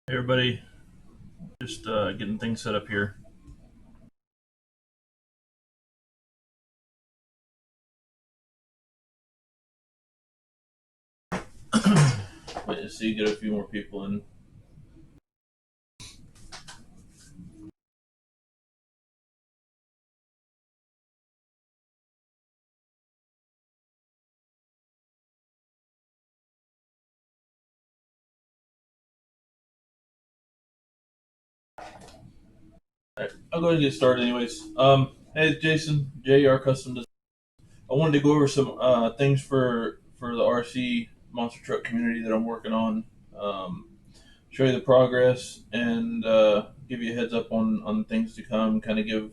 Hey everybody, just getting things set up here. Wait to see, get a few more people in. All right, I'll go ahead and get started anyways. Hey Jason, JER Custom. I wanted to go over some things for the RC monster truck community that I'm working on. Show you the progress and give you a heads up on things to come. Kind of give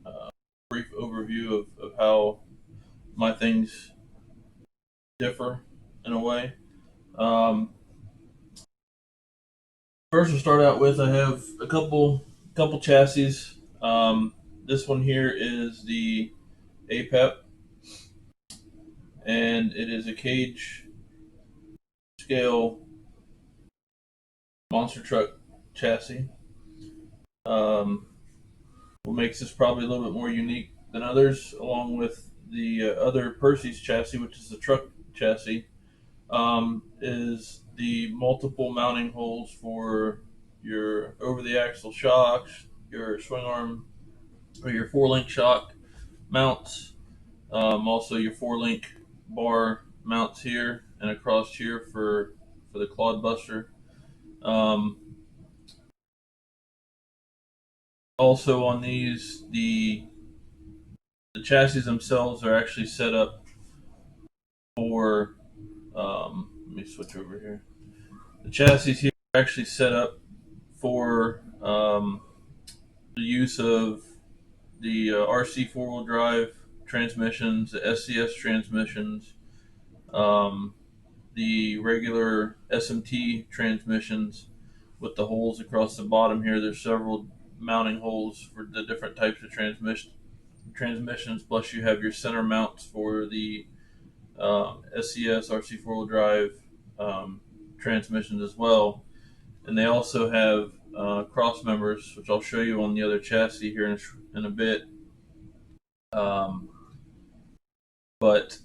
a brief overview of how my things differ in a way. Um, First, we'll start out with I have a couple chassis. This one here is the APEP, and it is a cage scale monster truck chassis. Um, what makes this probably a little bit more unique than others, along with the other Percy's chassis, which is the truck chassis, is the multiple mounting holes for your over the axle shocks, your swing arm, or your four link shock mounts. Also, your four link bar mounts here and across here for the Clod Buster. Um, Also, on these, the chassis themselves are actually set up for. Let me switch over here. The chassis here are actually set up for the use of the RC four wheel drive transmissions, the SCS transmissions, um, the regular SMT transmissions with the holes across the bottom here. There's several mounting holes for the different types of transmissions. Plus, you have your center mounts for the SCS RC four wheel drive um, transmissions as well. And they also have cross members, which I'll show you on the other chassis here in a bit. Um, but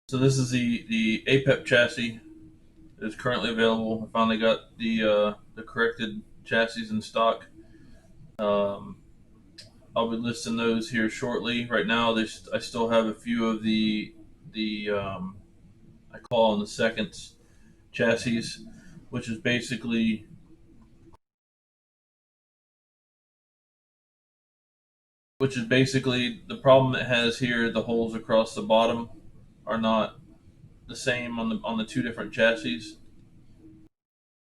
so this is the APEP chassis. Is currently available. I finally got the corrected chassis in stock. Um, I'll be listing those here shortly. Right now, I still have a few of the I call them the seconds chassis, which is basically the problem it has here. The holes across the bottom are not the same on the two different chassis.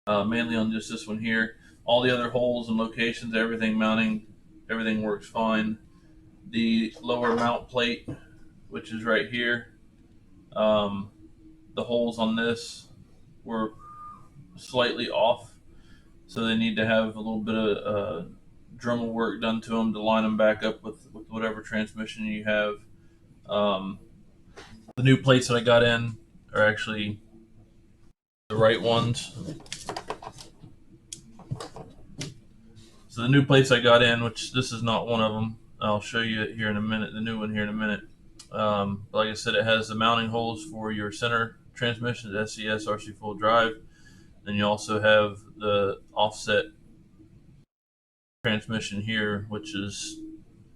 Mainly on just this one here. All the other holes and locations, everything mounting, everything works fine. The lower mount plate, which is right here, um, the holes on this were slightly off, so they need to have a little bit of Dremel work done to them to line them back up with whatever transmission you have. Um, the new plates that I got in are actually the right ones. So the new plates I got in, which this is not one of them, I'll show you it here in a minute. The new one here in a minute. Like I said, it has the mounting holes for your center transmission, the SCS RC full drive. Then you also have the offset transmission here, which is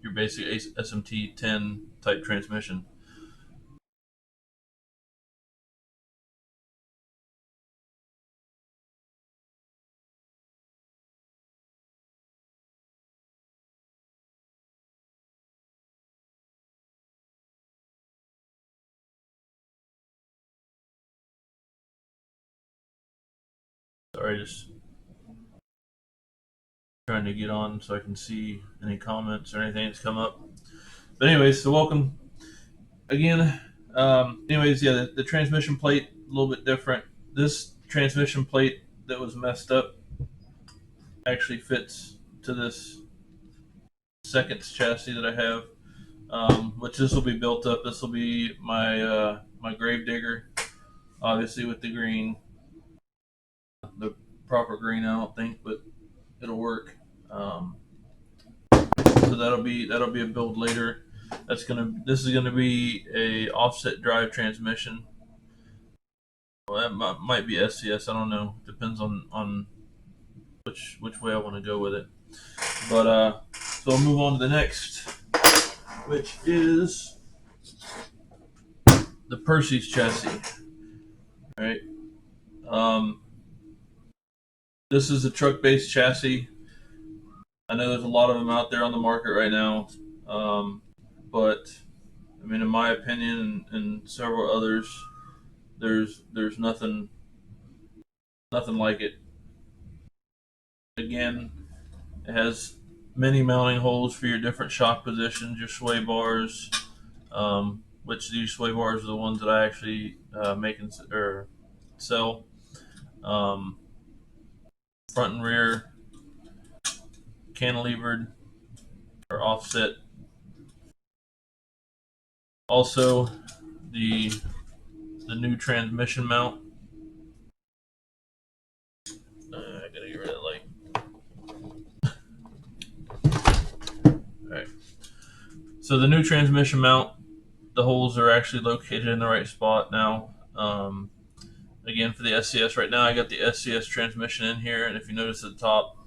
your basic SMT 10 type transmission. Sorry, just trying to get on so I can see any comments or anything that's come up. But anyways, so welcome again. Anyways, yeah, the transmission plate a little bit different. This transmission plate that was messed up actually fits to this second chassis that I have, which this will be built up. This will be my grave digger, obviously with the green, the proper green. I don't think, but it'll work. So that'll be a build later. This is gonna be a offset drive transmission. Well, that might be SCS. I don't know. Depends on which way I want to go with it. But so I'll move on to the next, which is the Percy's chassis. All right. Um, this is a truck-based chassis. I know there's a lot of them out there on the market right now, but I mean, in my opinion, and several others, there's nothing like it. Again, it has many mounting holes for your different shock positions, your sway bars, which these sway bars are the ones that I actually make or sell. Um, Front and rear cantilevered or offset. Also, the new transmission mount. I gotta get rid of that light. All right. So the new transmission mount, the holes are actually located in the right spot now. Again, for the SCS right now, I got the SCS transmission in here, and if you notice at the top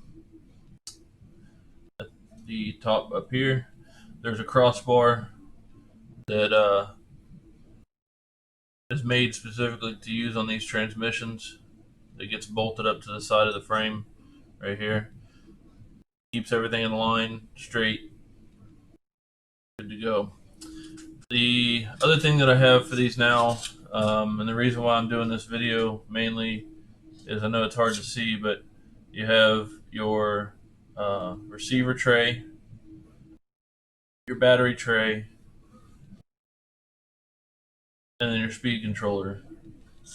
up here, there's a crossbar that is made specifically to use on these transmissions. It gets bolted up to the side of the frame right here. Keeps everything in line, straight, good to go. The other thing that I have for these now, and the reason why I'm doing this video mainly is I know it's hard to see, but you have your receiver tray, your battery tray, and then your speed controller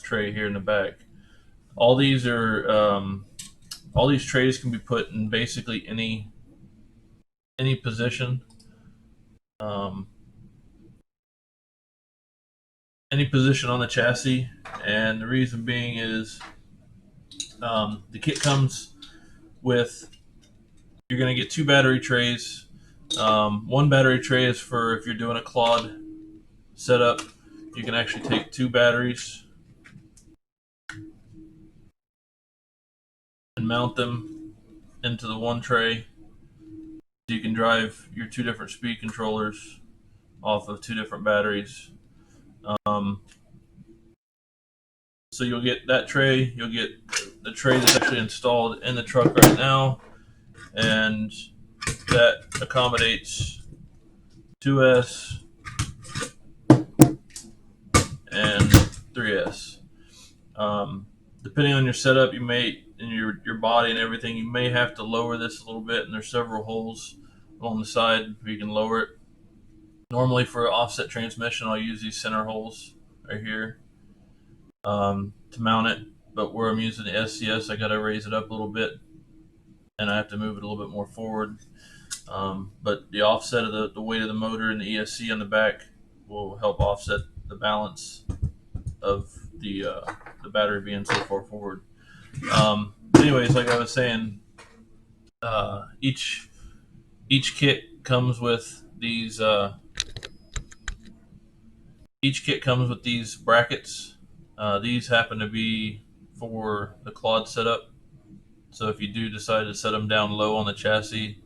tray here in the back. All these trays can be put in basically any position, um, any position on the chassis, and the reason being is the kit comes with, you're going to get two battery trays. One battery tray is for if you're doing a clod setup. You can actually take two batteries and mount them into the one tray. You can drive your two different speed controllers off of two different batteries. So you'll get that tray, you'll get the tray that's actually installed in the truck right now, and that accommodates 2S and 3S. Depending on your setup, you may, and your body and everything, you may have to lower this a little bit, and there's several holes along the side where you can lower it. Normally for an offset transmission, I'll use these center holes right here to mount it, but where I'm using the SCS, I got to raise it up a little bit, and I have to move it a little bit more forward. But the offset of the weight of the motor and the ESC on the back will help offset the balance of the battery being so far forward. Anyways, like I was saying, each kit comes with these. Each kit comes with these brackets. These happen to be for the clod setup. So if you do decide to set them down low on the chassis,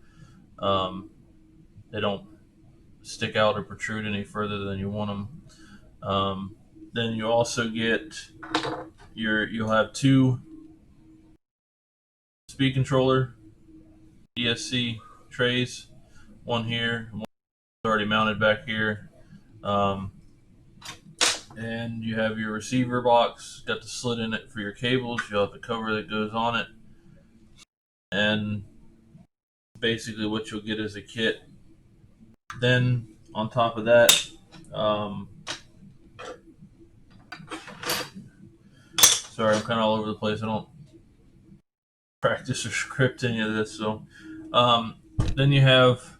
they don't stick out or protrude any further than you want them. Then you also get you'll have two speed controller ESC trays, one here, one already mounted back here. Um, and you have your receiver box, got the slit in it for your cables. You'll have the cover that goes on it, and basically what you'll get is a kit. Then on top of that, sorry, I'm kind of all over the place. I don't practice or script any of this. So then you have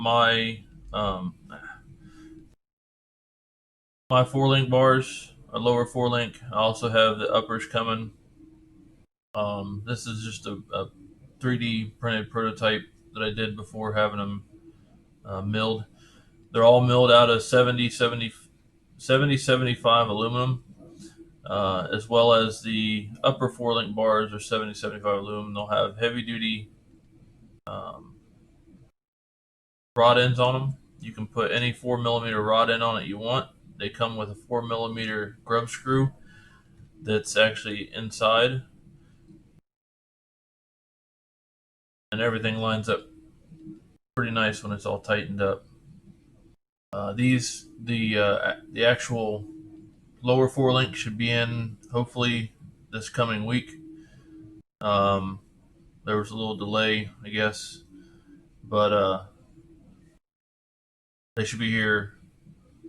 my um, my 4-link bars, a lower 4-link. I also have the uppers coming. This is just a 3D printed prototype that I did before having them milled. They're all milled out of 7075 aluminum, as well as the upper 4-link bars are 7075 aluminum. They'll have heavy duty um, rod ends on them. You can put any 4mm rod end on it you want. They come with a 4mm grub screw that's actually inside, and everything lines up pretty nice when it's all tightened up. The actual lower 4-link should be in hopefully this coming week. There was a little delay, I guess, but they should be here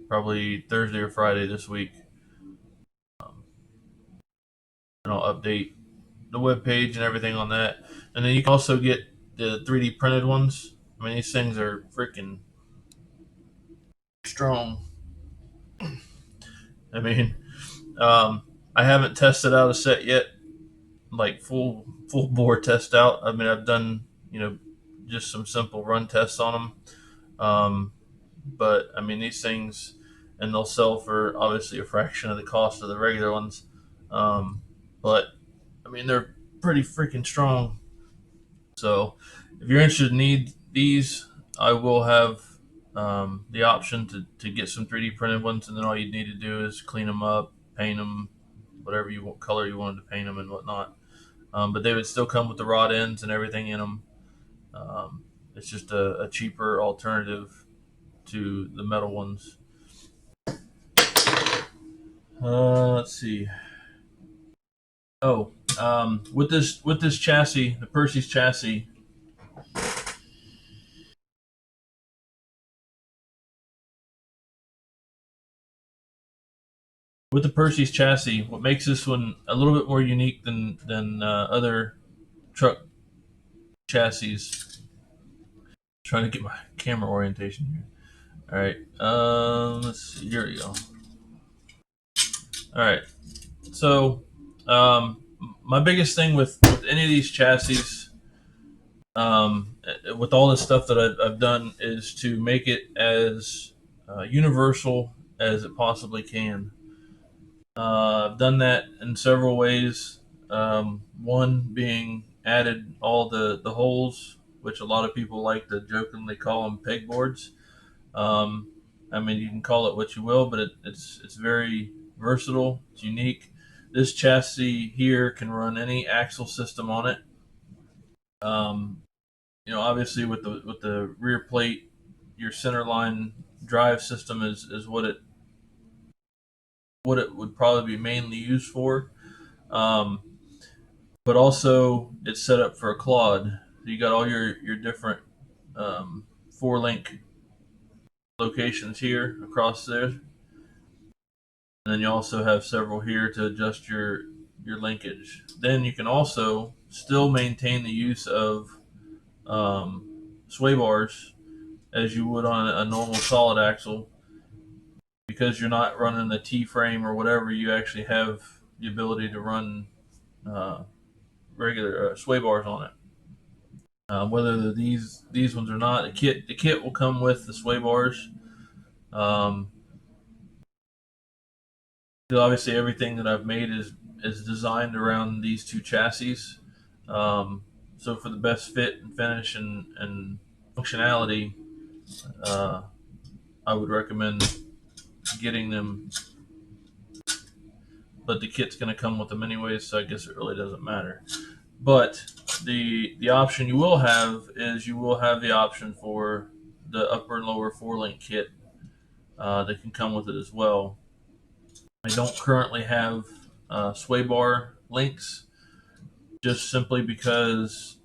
probably Thursday or Friday this week. And I'll update the web page and everything on that. And then you can also get the 3D printed ones. I mean, these things are freaking strong. I mean, I haven't tested out a set yet, like full bore test out. I mean, I've done just some simple run tests on them. But I mean, these things, and they'll sell for obviously a fraction of the cost of the regular ones. But I mean, they're pretty freaking strong. So if you're interested in need these, I will have the option to get some 3D printed ones, and then all you need to do is clean them up, paint them, whatever you want, color you wanted to paint them and whatnot. But they would still come with the rod ends and everything in them. It's just a cheaper alternative to the metal ones. Let's see. Oh, with this chassis, the Percy's chassis. With the Percy's chassis, what makes this one a little bit more unique than other truck chassis. Trying to get my camera orientation here. All right, let's see. Here we go. All right, so my biggest thing with any of these chassis, with all the stuff that I've done, is to make it as universal as it possibly can. I've done that in several ways. One being added all the holes, which a lot of people like to jokingly call them pegboards. I mean, you can call it what you will, but it's very versatile. It's unique. This chassis here can run any axle system on it. Obviously with the rear plate, your center line drive system is what it would probably be mainly used for. Um, but also it's set up for a quad. You got all your different 4-link locations here across there, and then you also have several here to adjust your linkage. Then you can also still maintain the use of sway bars as you would on a normal solid axle, because you're not running the T frame or whatever. You actually have the ability to run regular sway bars on it. Whether these ones or not, the kit will come with the sway bars. Obviously, everything that I've made is designed around these two chassis. So for the best fit and finish and functionality, uh, I would recommend getting them. But the kit's going to come with them anyways, so I guess it really doesn't matter. But the option you will have is you will have the option for the upper and lower 4-link kit that can come with it as well. I don't currently have sway bar links, just simply because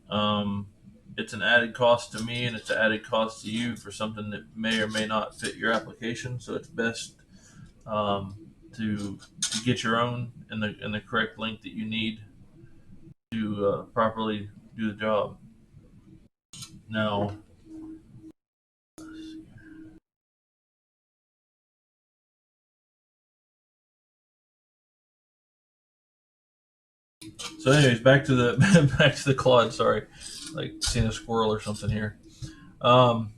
it's an added cost to me and it's an added cost to you for something that may or may not fit your application. So it's best um, to get your own in the correct link that you need to properly do the job. Now, so anyways, back to the back to the Claude. Sorry, like seeing a squirrel or something here. Um,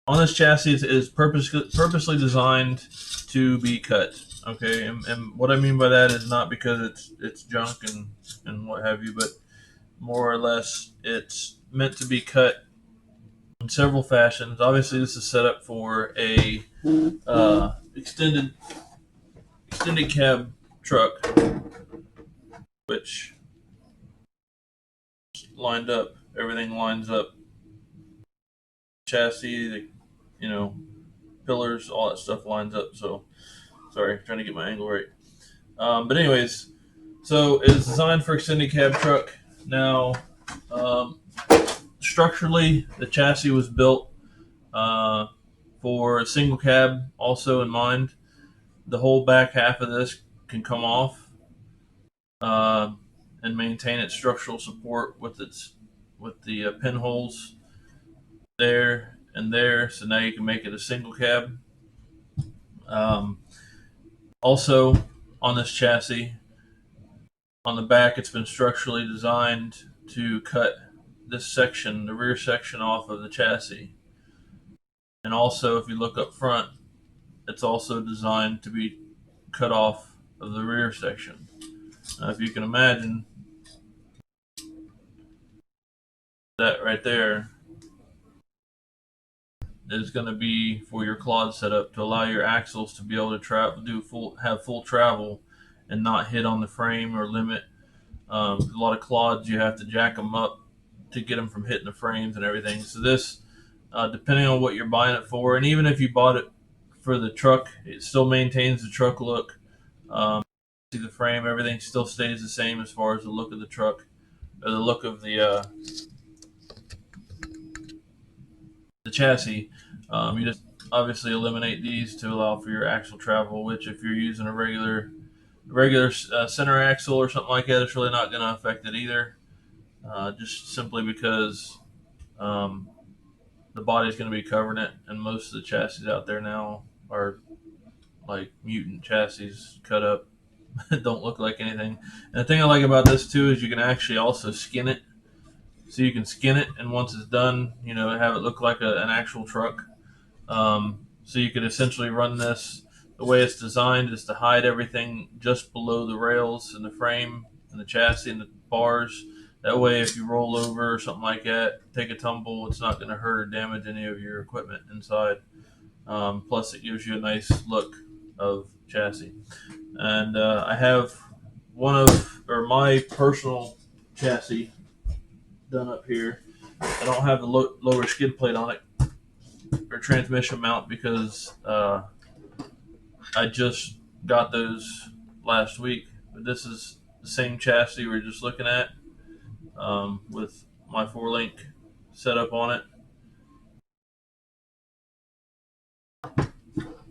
on this chassis is purposely designed to be cut. Okay, and what I mean by that is not because it's junk and what have you, but more or less it's meant to be cut in several fashions. Obviously, this is set up for a extended cab truck, which lined up. Everything lines up. Chassis, you know, pillars, all that stuff lines up. So, sorry, trying to get my angle right. But anyways, so it's designed for extended cab truck. Now, um, structurally, the chassis was built for a single cab, also in mind. The whole back half of this can come off uh, and maintain its structural support with the pinholes there and there. So now you can make it a single cab. Um, Also, on this chassis, on the back, it's been structurally designed to cut this section, the rear section, off of the chassis. And also, if you look up front, it's also designed to be cut off of the rear section. Now, if you can imagine, that right there is going to be for your Claude setup to allow your axles to be able to have full travel and not hit on the frame or limit. A lot of Claudes, you have to jack them up to get them from hitting the frames and everything. So this, depending on what you're buying it for, and even if you bought it for the truck, it still maintains the truck look. See the frame, everything still stays the same as far as the look of the truck, or the look of the chassis. You just obviously eliminate these to allow for your axle travel. Which, if you're using a regular center axle or something like that, it's really not going to affect it either. Just simply because um, the body's going to be covering it, and most of the chassis out there now are like mutant chassis, cut up, don't look like anything. And the thing I like about this too is you can actually also skin it. So you can skin it, and once it's done, have it look like an actual truck. So you could essentially run this. The way it's designed is to hide everything just below the rails and the frame and the chassis and the bars. That way, if you roll over or something like that, take a tumble, it's not going to hurt or damage any of your equipment inside. Plus, it gives you a nice look of chassis. And I have my personal chassis done up here. I don't have the lower skid plate on it or transmission mount because I just got those last week. But this is the same chassis we're just looking at with my 4-link setup on it.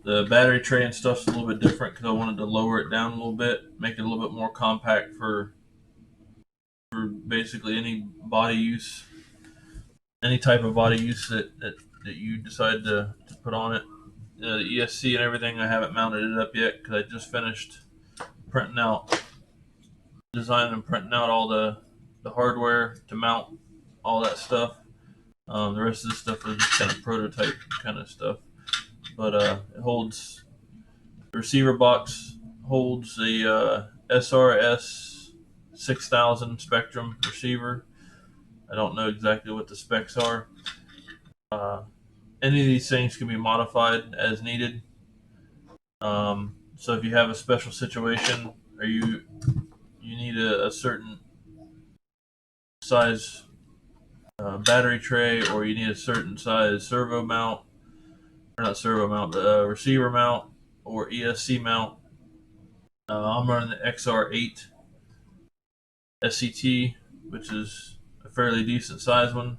The battery tray and stuff's a little bit different because I wanted to lower it down a little bit, make it a little bit more compact for basically any body use, any type of body use that you decide to put on it. The ESC and everything, I haven't mounted it up yet because I just finished designing and printing out all the hardware to mount all that stuff. The rest of this stuff is just kind of prototype kind of stuff. But it holds, the receiver box holds the SRS 6000 Spectrum receiver. I don't know exactly what the specs are. any of these things can be modified as needed. So if you have a special situation or you need a certain size battery tray, or you need a certain size servo mount, or not servo mount, receiver mount, or ESC mount. I'm running the XR8 SCT, which is a fairly decent size one.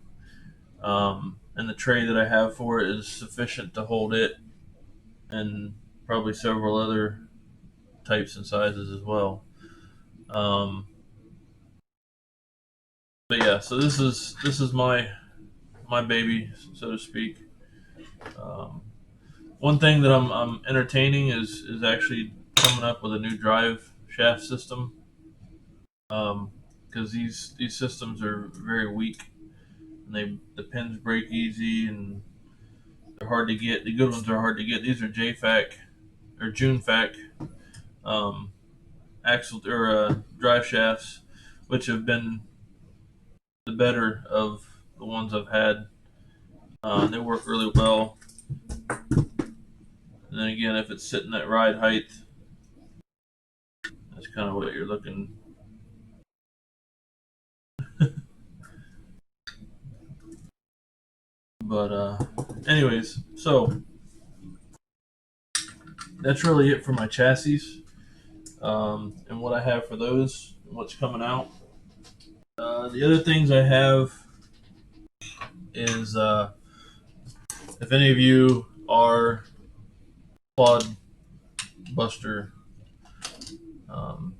And the tray that I have for it is sufficient to hold it and probably several other types and sizes as well. Um, but yeah, so this is my baby, so to speak. Um, One thing that I'm entertaining is actually coming up with a new drive shaft system, because these systems are very weak and the pins break easy and they're hard to get. The good ones are hard to get. These are JFAC or JuneFAC um, axle or drive shafts, which have been the better of the ones I've had. They work really well. And then again, if it's sitting at ride height, that's kind of what you're looking. But anyways, so that's really it for my chassis, and what I have for those and what's coming out. The other things I have is if any of you are quad buster um,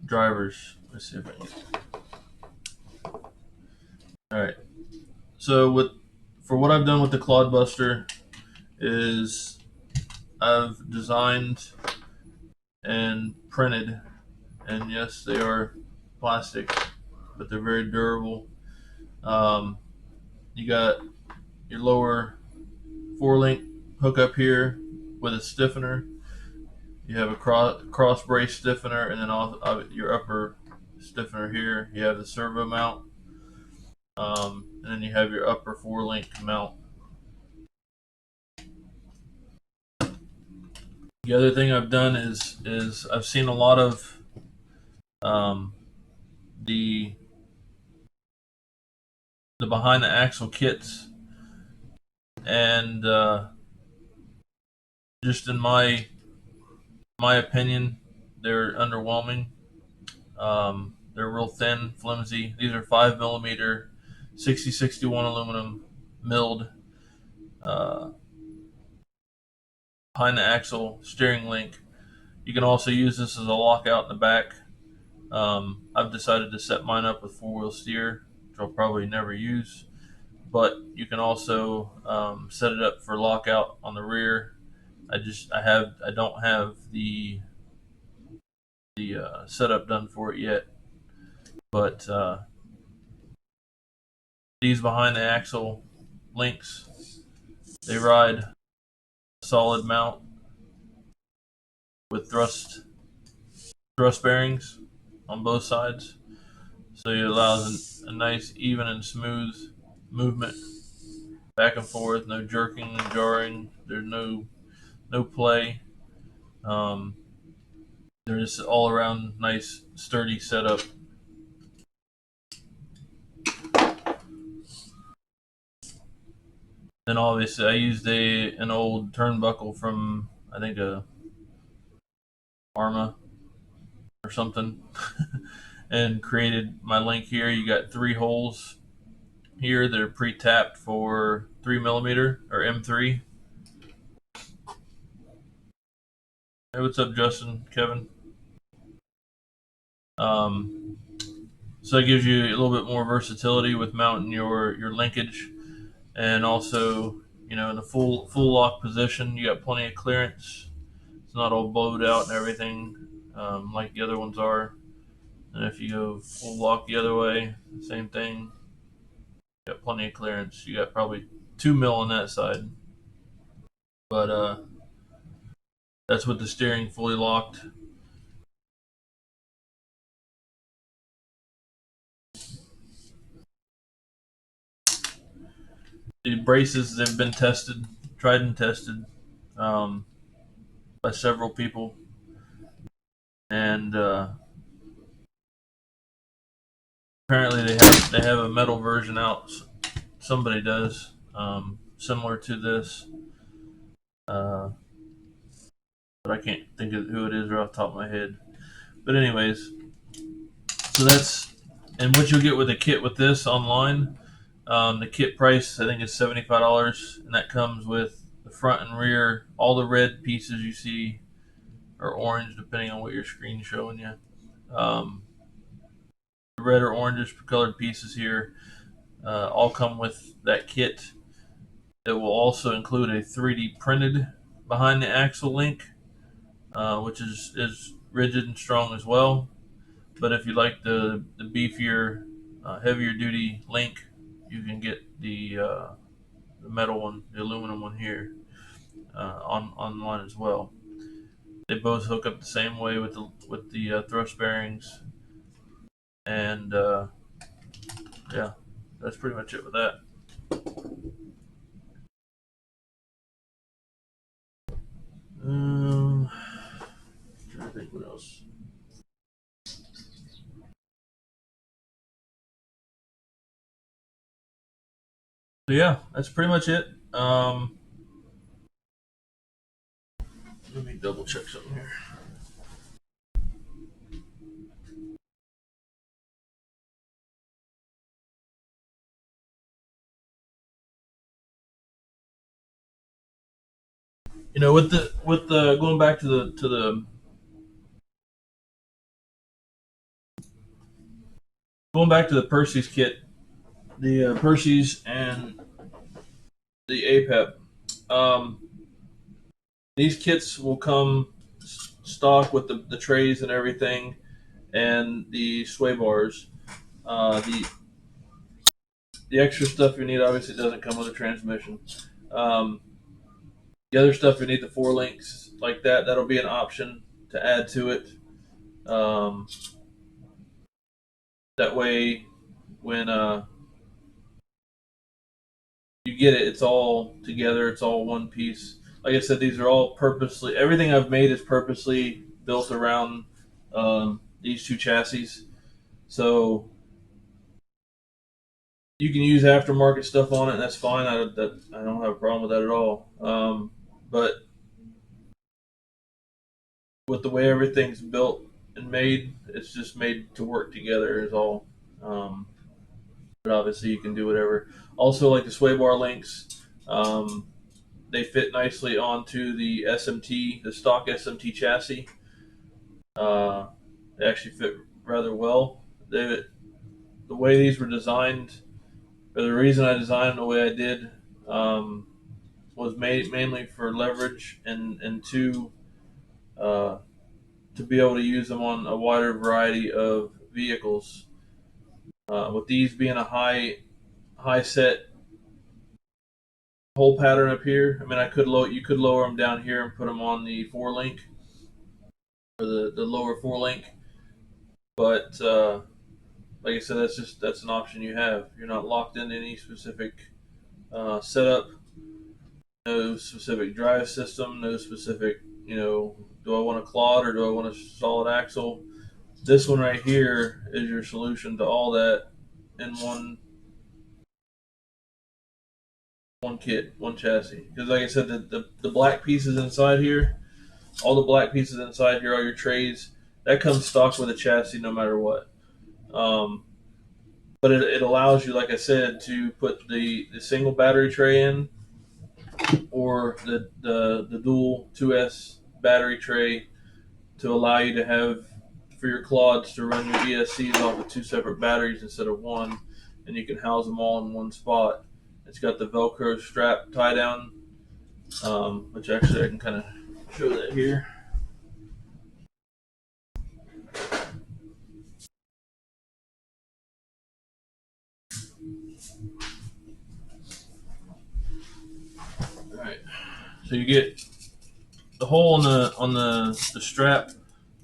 drivers. Let's see if I can. All right. So for what I've done with the Clodbuster is I've designed and printed, and yes, they are plastic, but they're very durable. Um, you got your lower four link hook up here with a stiffener. You have a cross brace stiffener, and then your upper stiffener here. You have the servo mount, and then you have your upper four link mount. The other thing I've done is I've seen a lot of um, the the behind the axle kits, and just in my opinion, they're underwhelming. They're real thin, flimsy. These are 5 millimeter, 6061 aluminum milled uh, behind the axle steering link. You can also use this as a lockout in the back. I've decided to set mine up with four-wheel steer, which I'll probably never use. But you can also set it up for lockout on the rear. I don't have the setup done for it yet, but these behind the axle links, they ride solid mount with thrust bearings on both sides, so it allows a nice even and smooth movement back and forth. No jerking and jarring. There's no play. Um, they're just all around nice sturdy setup. Then obviously I used an old turnbuckle from, I think, a Arma or something, and created my link here. You got three holes here that are pre-tapped for 3 millimeter or M3. Hey, what's up, Justin, Kevin? Um, so it gives you a little bit more versatility with mounting your linkage, and also, in the full lock position, you got plenty of clearance. It's not all blowed out and everything, like the other ones are. And if you go full lock the other way, same thing. You got plenty of clearance. You got probably 2 mil on that side, but that's with the steering fully locked. The braces, they've been tried and tested um, by several people, and apparently they have a metal version out. Somebody does, similar to this, uh, but I can't think of who it is right off the top of my head. But anyways, so that's and what you'll get with a kit with this online. The kit price I think is $75, and that comes with the front and rear. All the red pieces you see are orange, depending on what your screen's showing you. Um, the red or orangish colored pieces here all come with that kit. It will also include a 3D printed behind the axle link, which is rigid and strong as well. But if you like the beefier, heavier duty link, you can get the metal one, the aluminum one here on online as well. They both hook up the same way with the thrust bearings, and yeah, that's pretty much it with that. Um, trying to think what else. So yeah, that's pretty much it. Let me double check something here. With the going back to the going back to the Percy's kit, the Percy's and the APEP. Um, these kits will come stock with the trays and everything, and the sway bars. The extra stuff you need obviously doesn't come with a transmission. Um, the other stuff you need, the four links like that, that'll be an option to add to it. Um, that way, when you get it, it's all together. It's all one piece. Like I said, these are all purposely. Everything I've made is purposely built around these two chassis. So you can use aftermarket stuff on it, and that's fine. I don't have a problem with that at all. But with the way everything's built and made, it's just made to work together. Is all. Um, but obviously, you can do whatever. Also, like the sway bar links, they fit nicely onto the SMT, the stock SMT chassis. Uh, they actually fit rather well. The way these were designed, or the reason I designed them the way I did, um, was made mainly for leverage and uh, to be able to use them on a wider variety of vehicles. With these being a high set hole pattern up here, I mean, you could lower them down here and put them on the four link or the lower four link, but like I said, that's an option you have. You're not locked into any specific setup, no specific drive system, no specific, do I want a quad or do I want a solid axle? This one right here is your solution to all that in one kit, one chassis. Because like I said, the black pieces inside here, all the black pieces inside here, all your trays, that comes stock with a chassis no matter what. Um, but it allows you, like I said, to put the single battery tray in, or the dual 2S battery tray, to allow you to have, for your quads, to run your ESCs off of two separate batteries instead of one, and you can house them all in one spot. It's got the Velcro strap tie down, which actually I can kind of show that here. All right, so you get the hole on the strap.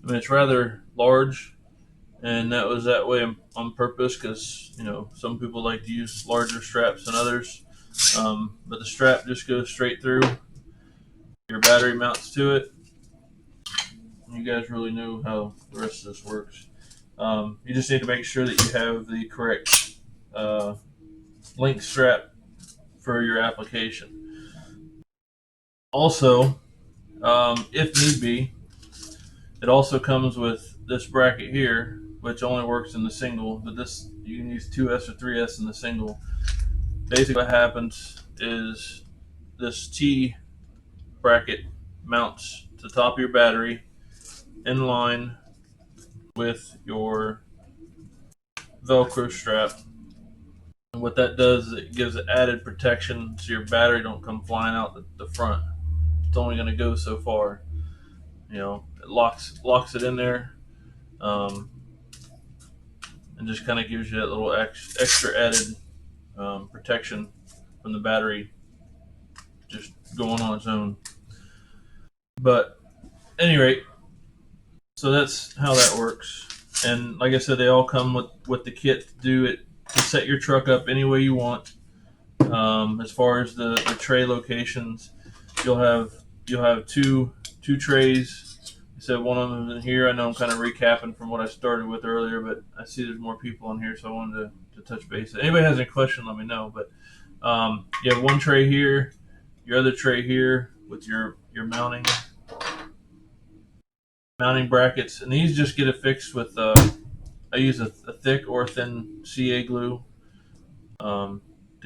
I mean, it's rather large, and that way on purpose because some people like to use larger straps than others. But the strap just goes straight through. Your battery mounts to it. You guys really know how the rest of this works. You just need to make sure that you have the correct uh, link strap for your application. Also, if need be, it also comes with this bracket here, which only works in the single, but this you can use 2S or 3S in the single. Basically, what happens is this T bracket mounts to the top of your battery in line with your Velcro strap. And what that does is it gives it added protection so your battery don't come flying out the front. It's only going to go so far. It locks it in there, um, and just kind of gives you that little extra added protection from the battery just going on its own. But at any rate, so that's how that works. And like I said, they all come with the kit to do it, to set your truck up any way you want. As far as the tray locations, you'll have two trays. I said one of them is in here. I know I'm kind of recapping from what I started with earlier, but I see there's more people on here, so I wanted to touch base. If anybody has any question, let me know. But you have one tray here, your other tray here with your mounting brackets, and these just get affixed with I use a thick or thin CA glue to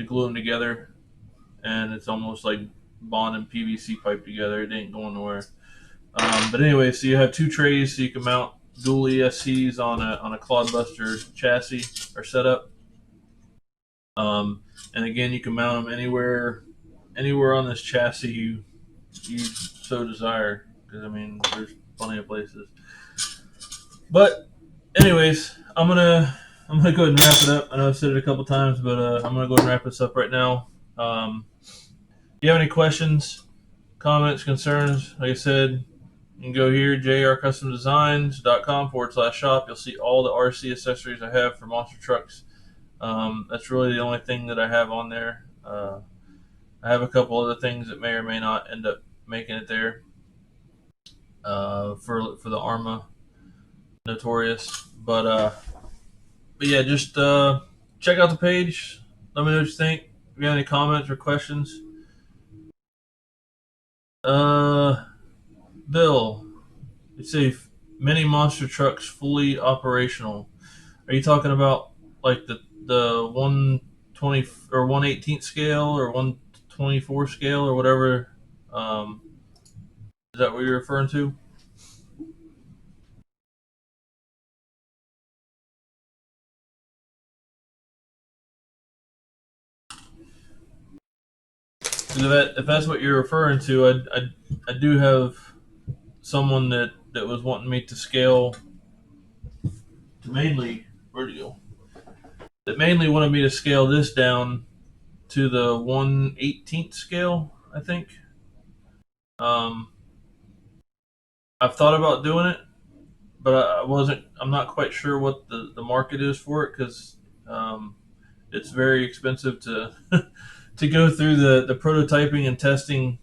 glue them together, and it's almost like bonding PVC pipe together. It ain't going nowhere. But anyway, so you have two trays, so you can mount dual ESCs on a Clodbuster chassis or setup. And again, you can mount them anywhere on this chassis you so desire. Because I mean, there's plenty of places. But anyways, I'm gonna go ahead and wrap it up. I know I've said it a couple times, but I'm gonna go ahead and wrap this up right now. If you have any questions, comments, concerns, like I said, you can go here, jercustomdesigns.com/shop. You'll see all the RC accessories I have for monster trucks. That's really the only thing that I have on there. I have a couple other things that may or may not end up making it there for the Arma Notorious. But yeah, just check out the page. Let me know what you think. If you have any comments or questions. Bill, you say many monster trucks fully operational. Are you talking about like the 120 or 1/18 scale or 1/24 scale or whatever? Is that what you're referring to? If that's what you're referring to, I do have someone that was wanting me to scale to mainly where'd you go? That mainly wanted me to scale this down to the 1/18 scale. I think. Um, I've thought about doing it, but I wasn't. I'm not quite sure what the market is for it because it's very expensive to to go through the prototyping and testing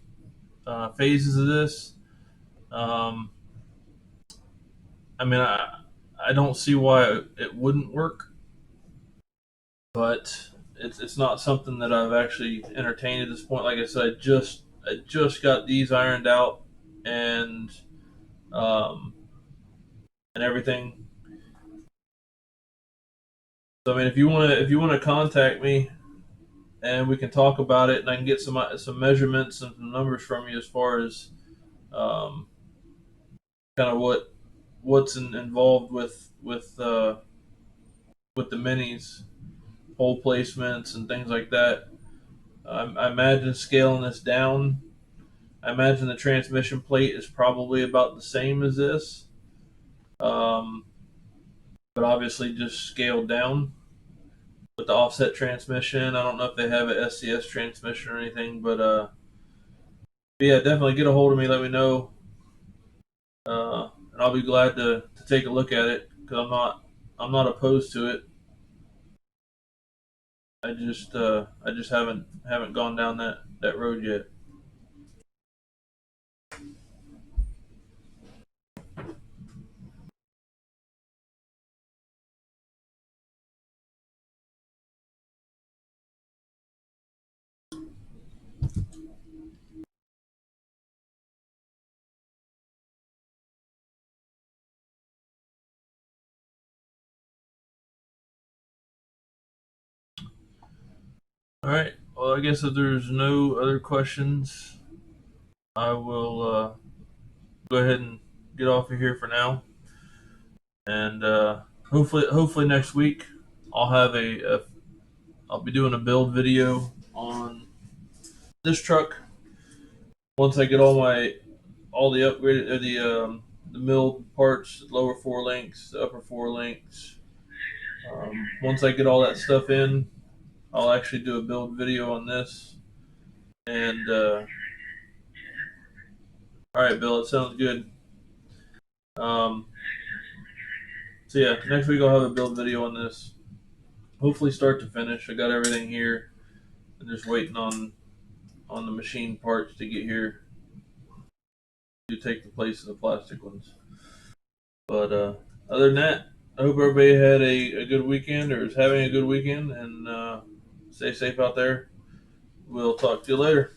phases of this. Um, I mean, I don't see why it wouldn't work, but it's not something that I've actually entertained at this point. Like I said, I just got these ironed out and um, and everything. So I mean, if you want to contact me and we can talk about it, and I can get some measurements and some numbers from you as far as um, kind of what's involved with the minis, hole placements, and things like that. I imagine scaling this down. I imagine the transmission plate is probably about the same as this, um, but obviously just scaled down with the offset transmission. I don't know if they have a SCS transmission or anything, but yeah, definitely get a hold of me. Let me know, and I'll be glad to take a look at it because I'm not opposed to it. I just haven't gone down that road yet. All right. Well, I guess if there's no other questions, I will go ahead and get off of here for now. And hopefully next week I'll have I'll be doing a build video on this truck once I get all the upgraded the milled parts, lower four links, the upper four links. Once I get all that stuff in, I'll actually do a build video on this. And all right, Bill, it sounds good. Um, so yeah, next week I'll have a build video on this. Hopefully, start to finish. I got everything here. I'm just waiting on the machine parts to get here to take the place of the plastic ones. But other than that, I hope everybody had a good weekend or is having a good weekend, and stay safe out there. We'll talk to you later.